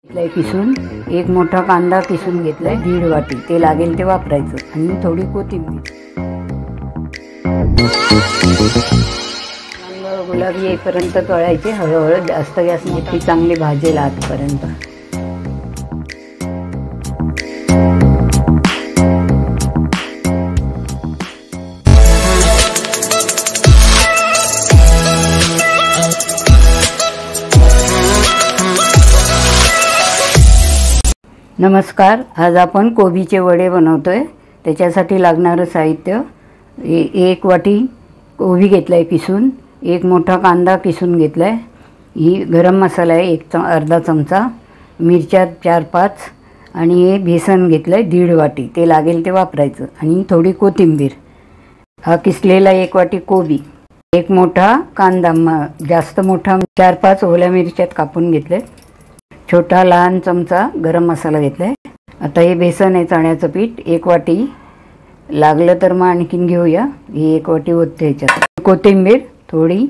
किसून एक मोठा कांदा किसून घेतलाय 1.5 वाटी, ते लागेल ते वापरायचं आणि थोडी कोथिंबीर. गुलाबी येईपर्यंत तळायचे हळूहळू, जास्त गॅस मोठी, चांगली भाजेल आतपर्यंत. नमस्कार, आज आपण कोबीचे वडे बनवतोय. त्याच्यासाठी लागणारं साहित्य: 1 वाटी कोबी घेतलाय किसून, एक मोठा कांदा किसून घेतलाय, ही गरम मसाला आहे अर्धा चमचा, मिरच्या 4-5 आणि हे बेसन घेतलंय 1.5 वाटी, ते लागेल ते वापरायचं आणि थोडी कोथिंबीर. हा किसलेला 1 वाटी कोबी, एक मोठा कांदा, जास्त मोठा 4-5 ओल्या मिरच्यात कापून घेतले, छोटा लहान चमचा गरम मसाला घेतलाय. आता हे बेसन आहे चण्याचं पीठ 1 वाटी, लागलं तर मग आणखीन घेऊया. ही 1 वाटी ओतते ह्याच्यात. कोथिंबीर थोडी,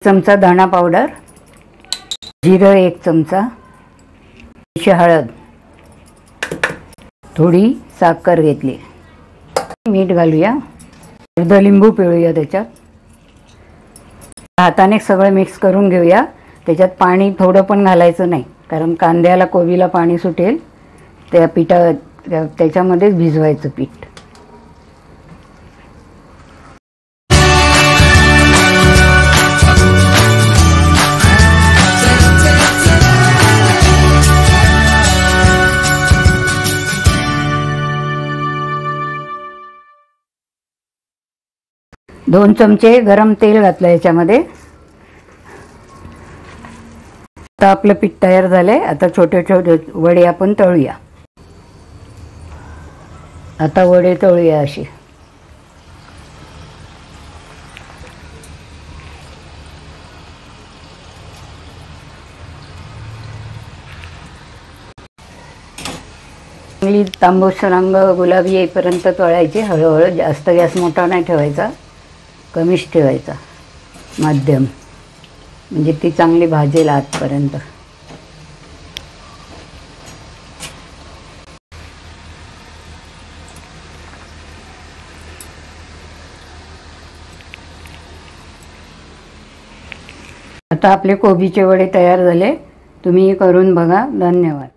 चमचा धणा पावडर, जिरं 1 चमचा, हळद, थोडी साखर घेतली, मीठ घालूया, अर्धा लिंबू पिळूया त्याच्यात. हाताने सगळं मिक्स करून घेऊया. त्याच्यात पाणी थोडं पण घालायचं नाही, कारण कांद्याला कोबीला पाणी सुटेल. त्या त्याच्यामध्येच भिजवायचं पीठ. दोन चमचे गरम तेल घातलं याच्यामध्ये. आता आपलं पीठ तयार झालंय. आता छोटे छोटे वडे आपण तळूया. आता वडे तळूया असे. चांगली तांबूस रंग गुलाबी येईपर्यंत तळायचे हळूहळू. जास्त गॅस मोठा नाही ठेवायचा, कमीच ठेवायचा, मध्यम, म्हणजे ती चांगली भाजेल आतपर्यंत. आता आपले कोबीचे वडे तयार झाले. तुम्ही करून बघा. धन्यवाद.